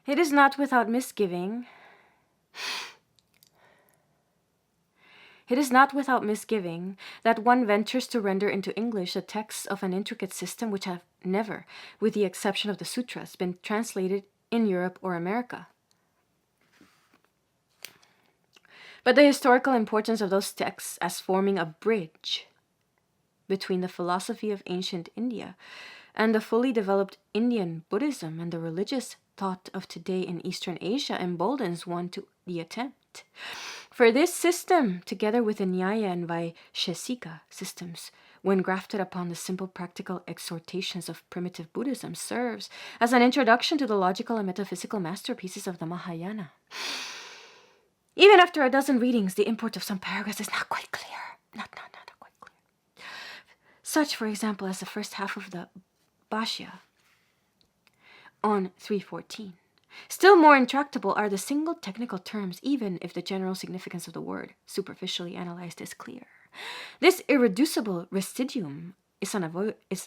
It is not without misgiving. It is not without misgiving that one ventures to render into English the texts of an intricate system which have never, with the exception of the sutras, been translated in Europe or America. But the historical importance of those texts as forming a bridge between the philosophy of ancient India and the fully developed Indian Buddhism and the religious thought of today in Eastern Asia emboldens one to the attempt. For this system, together with the Nyaya and Vaisheshika systems, when grafted upon the simple practical exhortations of primitive Buddhism, serves as an introduction to the logical and metaphysical masterpieces of the Mahayana. Even after a dozen readings, the import of some paragraphs is not quite clear. Not quite clear. Such, for example, as the first half of the Bhashya on 314. Still more intractable are the single technical terms, even if the general significance of the word, superficially analyzed, is clear. This irreducible residuum is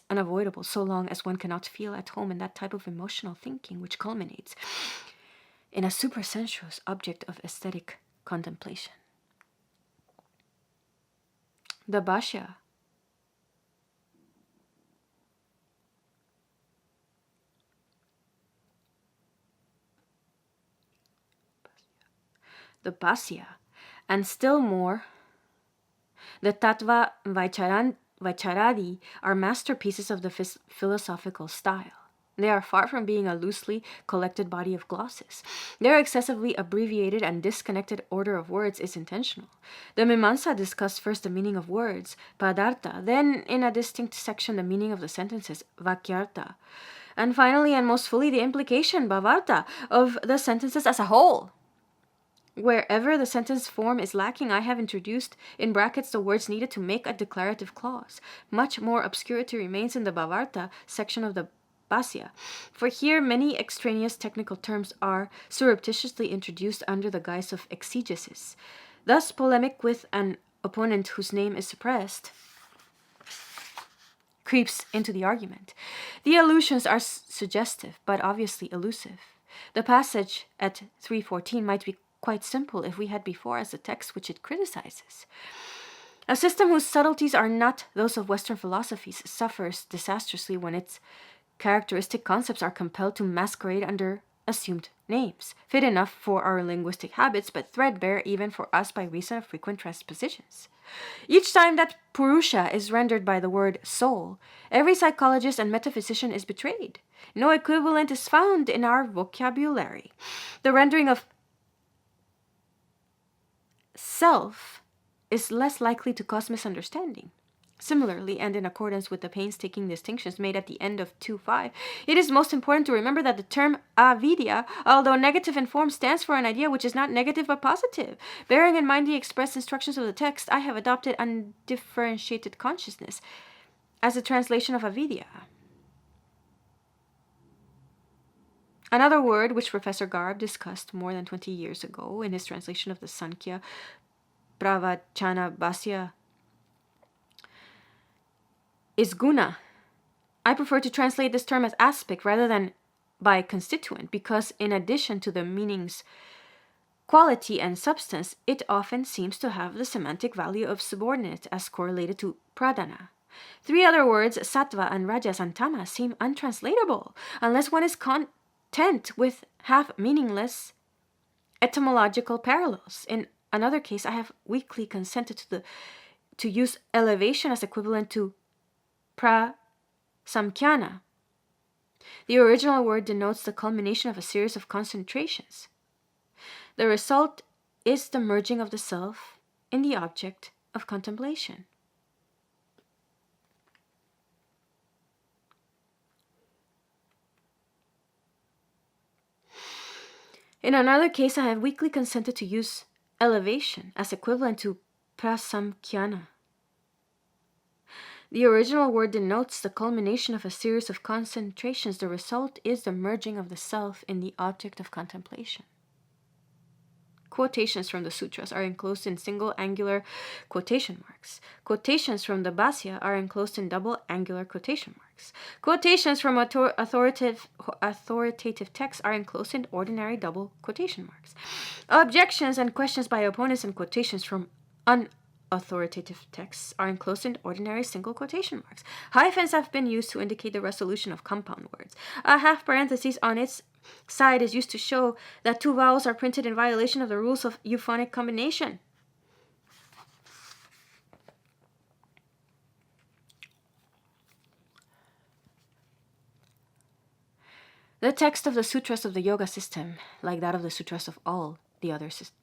unavoidable so long as one cannot feel at home in that type of emotional thinking which culminates in a supersensuous object of aesthetic contemplation. The Bhashya and still more, the Tattva Vaicharadi are masterpieces of the philosophical style. They are far from being a loosely collected body of glosses. Their excessively abbreviated and disconnected order of words is intentional. The Mimamsa discussed first the meaning of words, padartha, then in a distinct section the meaning of the sentences, vakyartha, and finally and most fully the implication, bhavartha, of the sentences as a whole. Wherever the sentence form is lacking, I have introduced in brackets the words needed to make a declarative clause. Much more obscurity remains in the Bhavartha section of the Bhashya, for here many extraneous technical terms are surreptitiously introduced under the guise of exegesis. Thus, polemic with an opponent whose name is suppressed creeps into the argument. The allusions are suggestive, but obviously elusive. The passage at 314 might be quite simple if we had before us the text which it criticizes. A system whose subtleties are not those of Western philosophies suffers disastrously when its characteristic concepts are compelled to masquerade under assumed names, fit enough for our linguistic habits, but threadbare even for us by reason of frequent transpositions. Each time that Purusha is rendered by the word soul, every psychologist and metaphysician is betrayed. No equivalent is found in our vocabulary. The rendering of self is less likely to cause misunderstanding. Similarly, and in accordance with the painstaking distinctions made at the end of 2.5, it is most important to remember that the term avidya, although negative in form, stands for an idea which is not negative but positive. Bearing in mind the express instructions of the text, I have adopted undifferentiated consciousness as a translation of avidya. Another word which Professor Garb discussed more than 20 years ago in his translation of the Sankhya Pravachana Bhashya is guna. I prefer to translate this term as aspect rather than by constituent because in addition to the meanings quality and substance, it often seems to have the semantic value of subordinate as correlated to pradhana. Three other words, sattva and rajas and tamas, seem untranslatable unless one is content with half meaningless etymological parallels. In another case, I have weakly consented to use elevation as equivalent to prasamkhyana. The original word denotes the culmination of a series of concentrations. The result is the merging of the self in the object of contemplation. In another case, I have weakly consented to use elevation as equivalent to prasamkhyana. The original word denotes the culmination of a series of concentrations. The result is the merging of the self in the object of contemplation. Quotations from the sutras are enclosed in single angular quotation marks. Quotations from the Bhashya are enclosed in double angular quotation marks. Quotations from authoritative texts are enclosed in ordinary double quotation marks. Objections and questions by opponents and quotations from authoritative texts are enclosed in ordinary single quotation marks. Hyphens have been used to indicate the resolution of compound words. A half parenthesis on its side is used to show that two vowels are printed in violation of the rules of euphonic combination. The text of the sutras of the yoga system, like that of the sutras of all the other systems,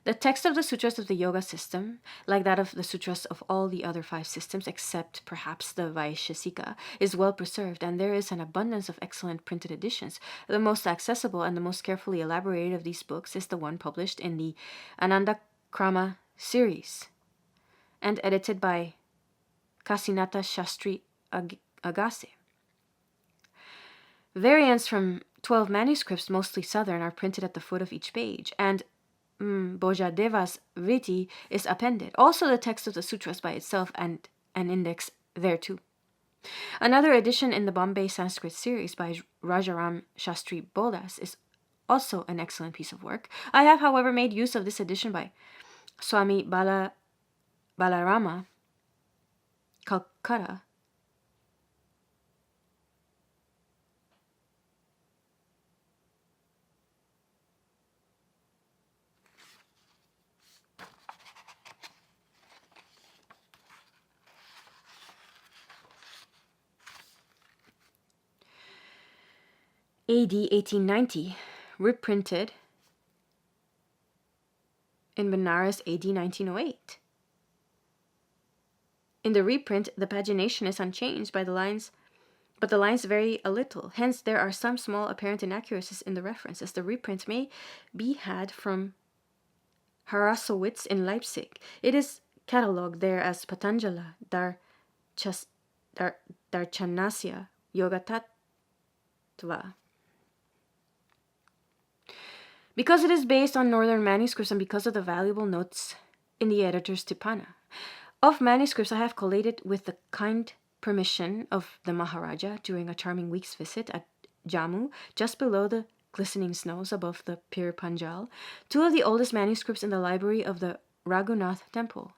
the text of the sutras of the yoga system, like that of the sutras of all the other 5 systems, except perhaps the Vaishesika, is well preserved, and there is an abundance of excellent printed editions. The most accessible and the most carefully elaborated of these books is the one published in the Anandakrama series, and edited by Kasinatha Shastri Agase. Variants from 12 manuscripts, mostly southern, are printed at the foot of each page, and Bojadeva's Vritti is appended. Also the text of the sutras by itself and an index thereto. Another edition in the Bombay Sanskrit series by Rajaram Shastri Bodas is also an excellent piece of work. I have, however, made use of this edition by Swami Balarama, Calcutta, AD 1890, reprinted in Benares AD 1908. In the reprint, the pagination is unchanged by the lines, but the lines vary a little. Hence, there are some small apparent inaccuracies in the references. The reprint may be had from Harasowitz in Leipzig. It is catalogued there as Patanjala Darchanasya Yogatattva. Because it is based on northern manuscripts and because of the valuable notes in the editor's Tipana. Of manuscripts I have collated with the kind permission of the Maharaja during a charming week's visit at Jammu, just below the glistening snows above the Pir Panjal, 2 of the oldest manuscripts in the library of the Raghunath Temple.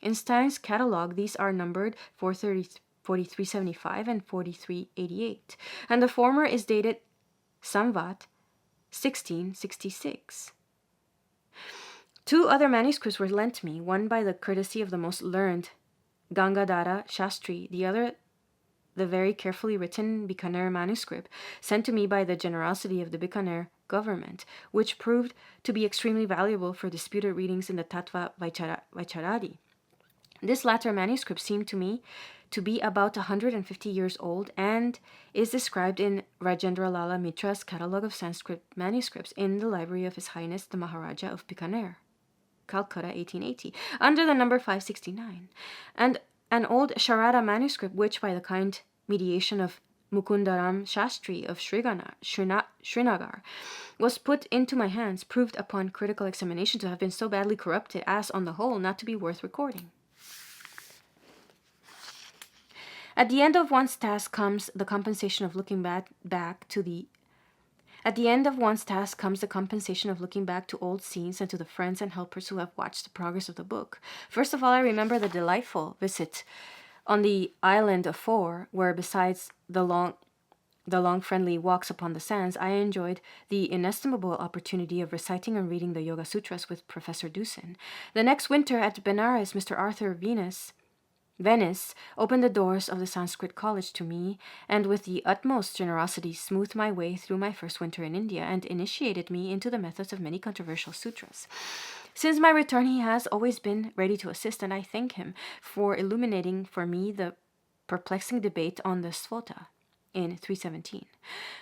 In Stein's catalogue, these are numbered 4375 and 4388, and the former is dated Samvat 1666. 2 other manuscripts were lent me, one by the courtesy of the most learned Gangadhara Shastri, the other the very carefully written Bikaner manuscript, sent to me by the generosity of the Bikaner government, which proved to be extremely valuable for disputed readings in the Tattva Vaicharadi. This latter manuscript seemed to me to be about 150 years old and is described in Rajendra Lala Mitra's catalogue of Sanskrit manuscripts in the library of His Highness the Maharaja of Bikaner, Calcutta 1880, under the number 569, and an old Sharada manuscript which, by the kind mediation of Mukundaram Shastri of Srinagar, was put into my hands, proved upon critical examination to have been so badly corrupted as, on the whole, not to be worth recording. At the end of one's task comes the compensation of looking back to old scenes and to the friends and helpers who have watched the progress of the book. First of all, I remember the delightful visit on the island of Four, where besides the long friendly walks upon the sands, I enjoyed the inestimable opportunity of reciting and reading the Yoga Sutras with Professor Dusin. The next winter at Benares, Mr. Arthur Venice opened the doors of the Sanskrit College to me, and with the utmost generosity smoothed my way through my first winter in India and initiated me into the methods of many controversial sutras. Since my return, he has always been ready to assist, and I thank him for illuminating for me the perplexing debate on the Svota in 317.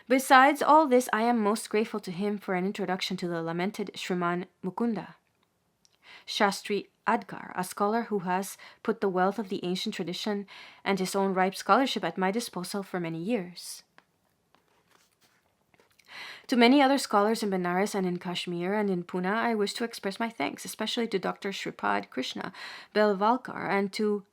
Besides all this, I am most grateful to him for an introduction to the lamented Shriman Mukunda Shastri Adkar, a scholar who has put the wealth of the ancient tradition and his own ripe scholarship at my disposal for many years. To many other scholars in Benares and in Kashmir and in Pune, I wish to express my thanks, especially to Dr. Shripad Krishna Belvalkar and to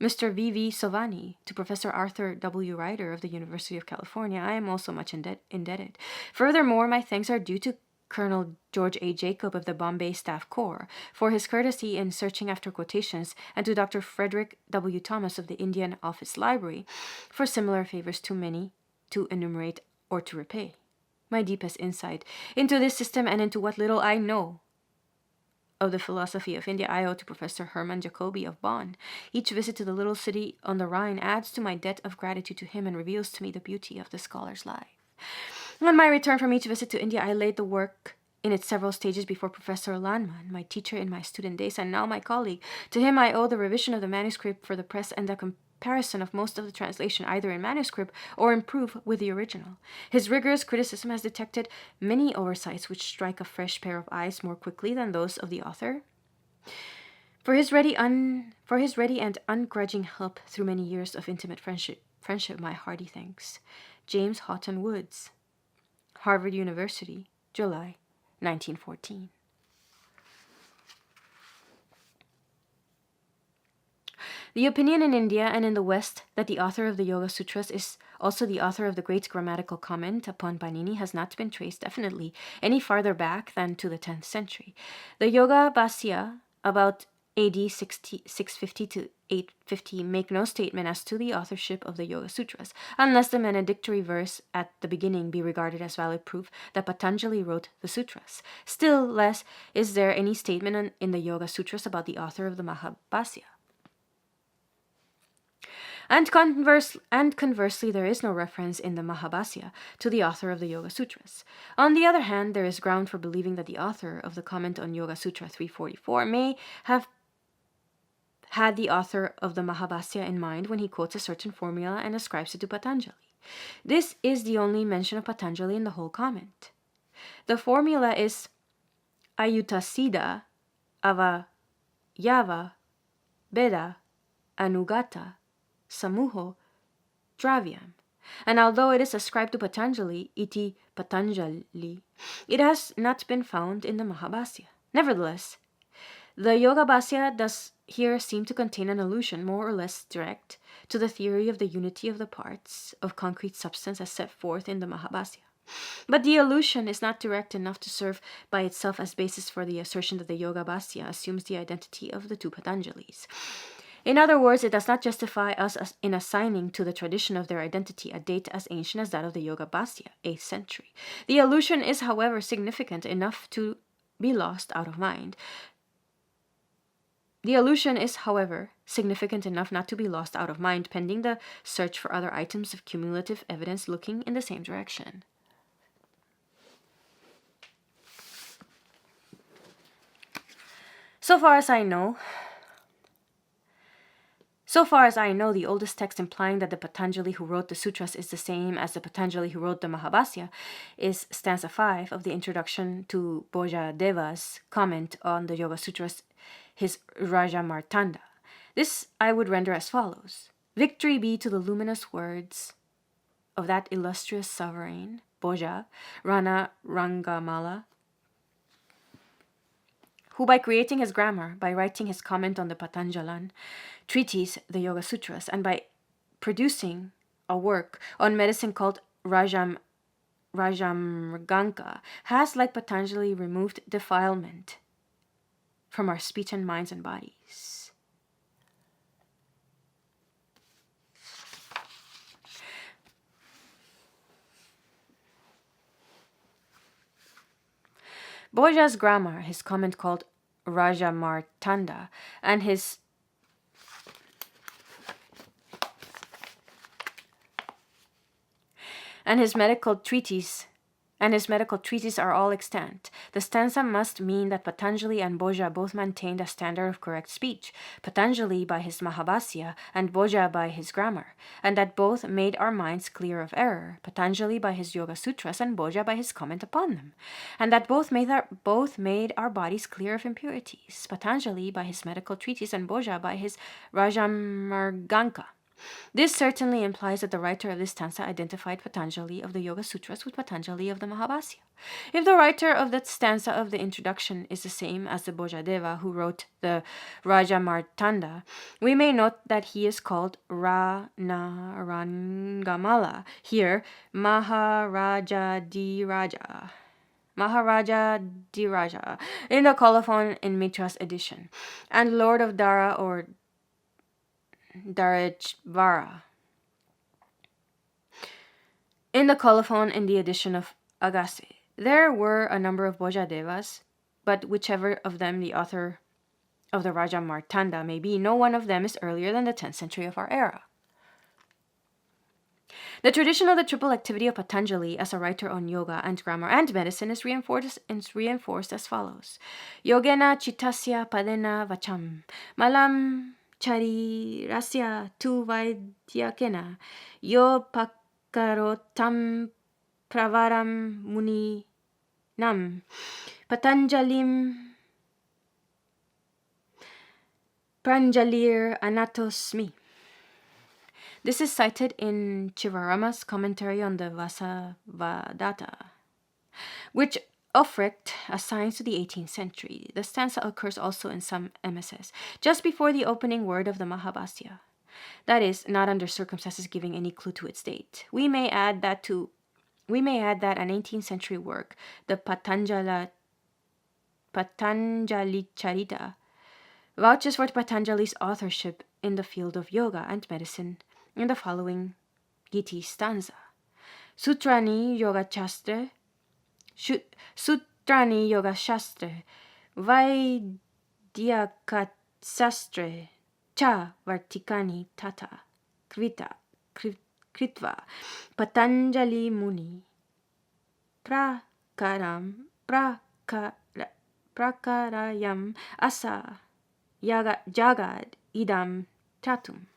Mr. V.V. Sovani, to Professor Arthur W. Ryder of the University of California. I am also much indebted. Furthermore, my thanks are due to Colonel George A. Jacob of the Bombay Staff Corps for his courtesy in searching after quotations, and to Dr. Frederick W. Thomas of the Indian Office Library for similar favors, too many to enumerate or to repay. My deepest insight into this system and into what little I know of the philosophy of India I owe to Professor Hermann Jacobi of Bonn. Each visit to the little city on the Rhine adds to my debt of gratitude to him and reveals to me the beauty of the scholar's life. On my return from each visit to India, I laid the work in its several stages before Professor Lanman, my teacher in my student days and now my colleague. To him I owe the revision of the manuscript for the press and the comparison of most of the translation either in manuscript or in proof with the original. His rigorous criticism has detected many oversights which strike a fresh pair of eyes more quickly than those of the author. For his ready and ungrudging help through many years of intimate friendship, my hearty thanks. James Houghton Woods, Harvard University, July 1914. The opinion in India and in the West that the author of the Yoga Sutras is also the author of the great grammatical comment upon Panini has not been traced definitely any farther back than to the 10th century. The Yoga Bhashya, about AD 650 to 850, make no statement as to the authorship of the Yoga Sutras, unless the benedictory verse at the beginning be regarded as valid proof that Patanjali wrote the sutras. Still less is there any statement in the Yoga Sutras about the author of the Mahabhasya. And conversely, there is no reference in the Mahabhasya to the author of the Yoga Sutras. On the other hand, there is ground for believing that the author of the comment on Yoga Sutra 344 may have had the author of the Mahabhasya in mind when he quotes a certain formula and ascribes it to Patanjali. This is the only mention of Patanjali in the whole comment. The formula is Ayutasida Avayava Beda Anugata Samuho Dravyam. And although it is ascribed to Patanjali, iti Patanjali, it has not been found in the Mahabhasya. Nevertheless, the Yoga Bhashya does here seem to contain an allusion, more or less direct, to the theory of the unity of the parts of concrete substance as set forth in the Mahabhasya. But the allusion is not direct enough to serve by itself as basis for the assertion that the Yoga Bhashya assumes the identity of the two Patanjalis. In other words, it does not justify us in assigning to the tradition of their identity a date as ancient as that of the Yoga Bhashya, 8th century. The allusion is, however, significant enough to be lost out of mind. The allusion is, however, significant enough not to be lost out of mind, pending the search for other items of cumulative evidence looking in the same direction. So far as I know, the oldest text implying that the Patanjali who wrote the sutras is the same as the Patanjali who wrote the Mahabhasya is stanza 5 of the introduction to Bhoja Deva's comment on the Yoga Sutras, his Raja Martanda. This I would render as follows. Victory be to the luminous words of that illustrious sovereign, Bhoja, Rana Rangamala, who by creating his grammar, by writing his comment on the Patanjalan treatise, the Yoga Sutras, and by producing a work on medicine called Rajamrganka, has, like Patanjali, removed defilement from our speech and minds and bodies. Bhoja's grammar, his comment called Rajamartanda, and his medical treatise are all extant. The stanza must mean that Patanjali and Bhoja both maintained a standard of correct speech, Patanjali by his Mahabhasya and Bhoja by his grammar, and that both made our minds clear of error, Patanjali by his Yoga Sutras and Bhoja by his comment upon them, and that both made our bodies clear of impurities, Patanjali by his medical treatise and Bhoja by his Rajamarganka. This certainly implies that the writer of this stanza identified Patanjali of the Yoga Sutras with Patanjali of the Mahabhasya. If the writer of that stanza of the introduction is the same as the Bojadeva who wrote the Raja Martanda, we may note that he is called Ranarangamala, here Maharaja Diraja. Maharaja Diraja in the colophon in Mitra's edition, and Lord of Dara or Darajvara in the colophon in the edition of Agasse. There were a number of Bojadevas, but whichever of them the author of the Raja Martanda may be, no one of them is earlier than the 10th century of our era. The tradition of the triple activity of Patanjali as a writer on yoga and grammar and medicine is reinforced as follows. Yogena chittasya padena vacham malam chari rasya tu vaidyakena yo pakarotam pravaram muni nam Patanjalim pranjalir anatosmi. This is cited in Chivarama's commentary on the Vasavadatta, which Ofricht assigns to the 18th century. The stanza occurs also in some MSS, just before the opening word of the Mahabhasya. That is, not under circumstances giving any clue to its date. We may add that an 18th century work, the Patanjali Charita, vouches for Patanjali's authorship in the field of yoga and medicine in the following Giti stanza. Sutrani Yoga Shastre Vaidyakat Sastre Cha Vartikani Tata Kritva Patanjali Muni Prakarayam Asa Jagad Idam Tratum.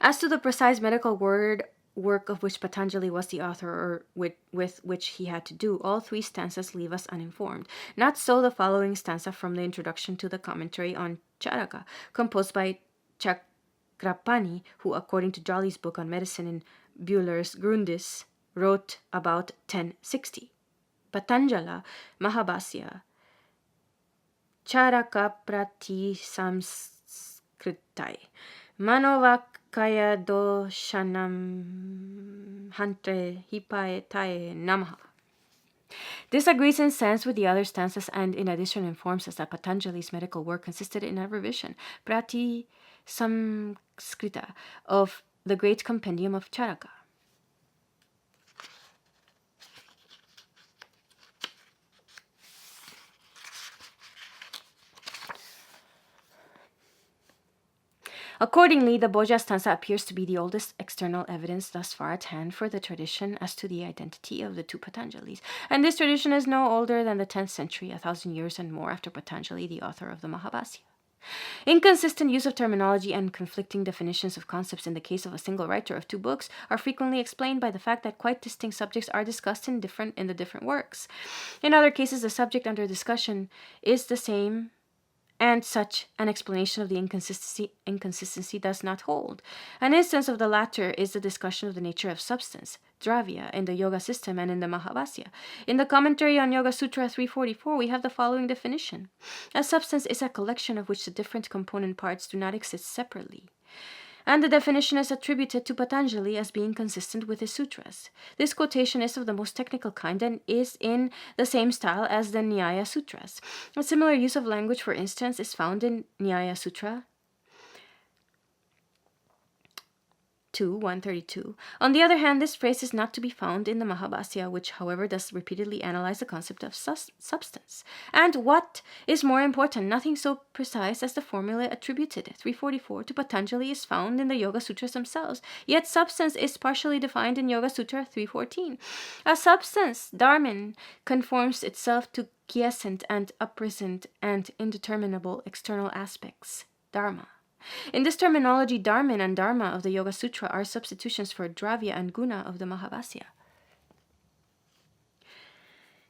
As to the precise medical work of which Patanjali was the author or with which he had to do, all three stanzas leave us uninformed. Not so the following stanza from the introduction to the commentary on Charaka, composed by Chakrapani, who, according to Jolly's book on medicine in Buller's Grundis, wrote about 1060. Patanjala Mahabhasya Charaka Prati Samskritai Manovak Kaya doshanam hantre hipaetae namaha. This agrees in sense with the other stanzas and in addition informs us that Patanjali's medical work consisted in a revision, prati samskrita, of the great compendium of Charaka. Accordingly, the Boja stanza appears to be the oldest external evidence thus far at hand for the tradition as to the identity of the two Patanjalis, and this tradition is no older than the 10th century, 1,000 years and more after Patanjali, the author of the Mahabhasya. Inconsistent use of terminology and conflicting definitions of concepts in the case of a single writer of two books are frequently explained by the fact that quite distinct subjects are discussed in the different works. In other cases, the subject under discussion is the same, and such an explanation of the inconsistency does not hold. An instance of the latter is the discussion of the nature of substance, dravya, in the Yoga system and in the Mahabhasya. In the commentary on Yoga Sutra 344, we have the following definition. A substance is a collection of which the different component parts do not exist separately. And the definition is attributed to Patanjali as being consistent with his sutras. This quotation is of the most technical kind and is in the same style as the Nyaya Sutras. A similar use of language, for instance, is found in Nyaya Sutra 132. On the other hand, this phrase is not to be found in the Mahabhasya, which, however, does repeatedly analyze the concept of substance. And what is more important, nothing so precise as the formula attributed, 344, to Patanjali is found in the Yoga Sutras themselves, yet substance is partially defined in Yoga Sutra 314. A substance, dharmin, conforms itself to quiescent and uprisent and indeterminable external aspects, dharma. In this terminology, dharmin and dharma of the Yoga Sutra are substitutions for dravya and guna of the Mahabhasya.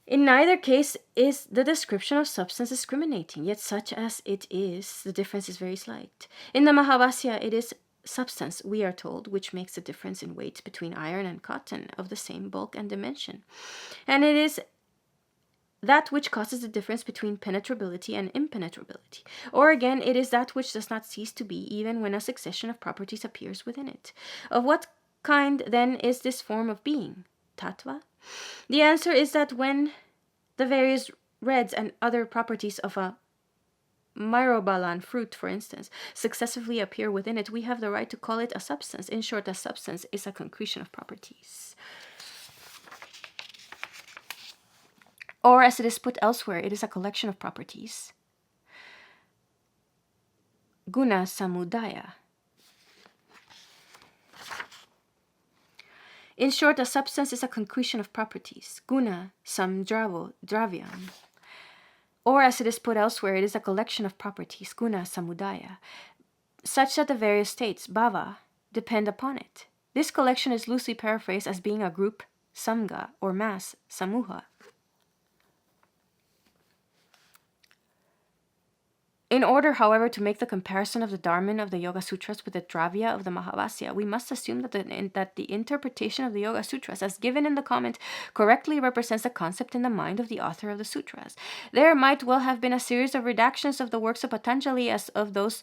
In neither case is the description of substance discriminating, yet such as it is, the difference is very slight. In the Mahabhasya, it is substance, we are told, which makes the difference in weight between iron and cotton of the same bulk and dimension. And it is that which causes the difference between penetrability and impenetrability. Or again, it is that which does not cease to be, even when a succession of properties appears within it. Of what kind, then, is this form of being? Tattva? The answer is that when the various reds and other properties of a myrobalan fruit, for instance, successively appear within it, we have the right to call it a substance. In short, a substance is a concretion of properties. Or, as it is put elsewhere, it is a collection of properties. Guna samudaya. In short, a substance is a concretion of properties. Guna dravyam. Or, as it is put elsewhere, it is a collection of properties. Guna samudaya. Such that the various states, bhava, depend upon it. This collection is loosely paraphrased as being a group, samga, or mass, samuha. In order, however, to make the comparison of the Dharman of the Yoga Sutras with the Dravya of the Mahabhasya, we must assume that the interpretation of the Yoga Sutras, as given in the comment, correctly represents the concept in the mind of the author of the Sutras. There might well have been a series of redactions of the works of Patanjali as of those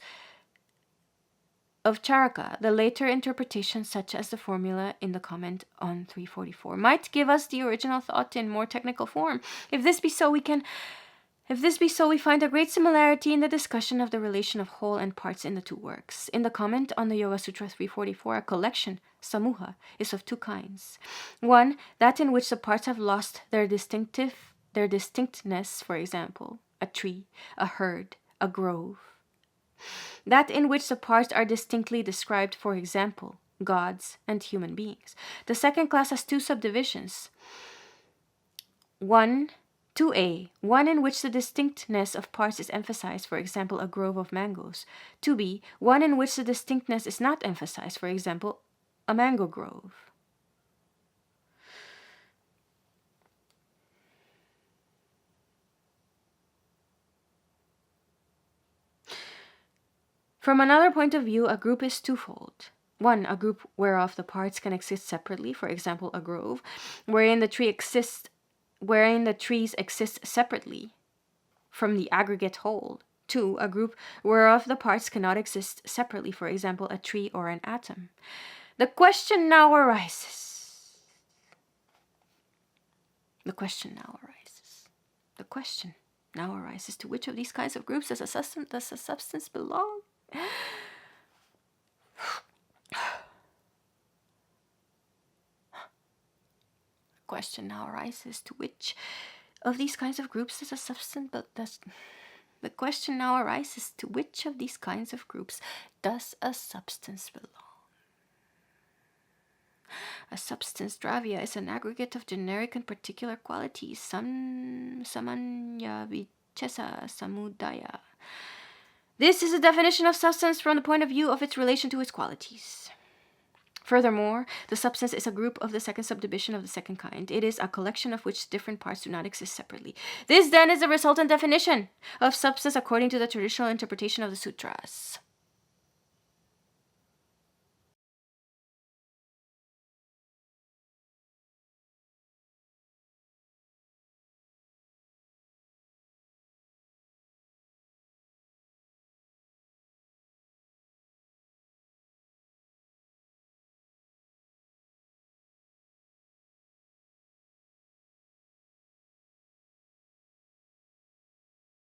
of Charaka. The later interpretation, such as the formula in the comment on 344, might give us the original thought in more technical form. If this be so, we find a great similarity in the discussion of the relation of whole and parts in the two works. In the comment on the Yoga Sutra 344, a collection, samuha, is of two kinds. One, that in which the parts have lost their distinctness, for example, a tree, a herd, a grove. That in which the parts are distinctly described, for example, gods and human beings. The second class has two subdivisions. 2a, one in which the distinctness of parts is emphasized, for example, a grove of mangoes. 2b, one in which the distinctness is not emphasized, for example, a mango grove. From another point of view, a group is twofold. One, a group whereof the parts can exist separately, for example, a grove, wherein the trees exist separately from the aggregate whole. 2, a group whereof the parts cannot exist separately, for example, a tree or an atom. The question now arises. To which of these kinds of groups does a substance belong? Question now arises, to which of these kinds of groups does a substance belong? A substance, dravya, is an aggregate of generic and particular qualities, samanya vichesa samudaya. This is a definition of substance from the point of view of its relation to its qualities. Furthermore, the substance is a group of the second subdivision of the second kind. It is a collection of which different parts do not exist separately. This, then, is the resultant definition of substance according to the traditional interpretation of the sutras.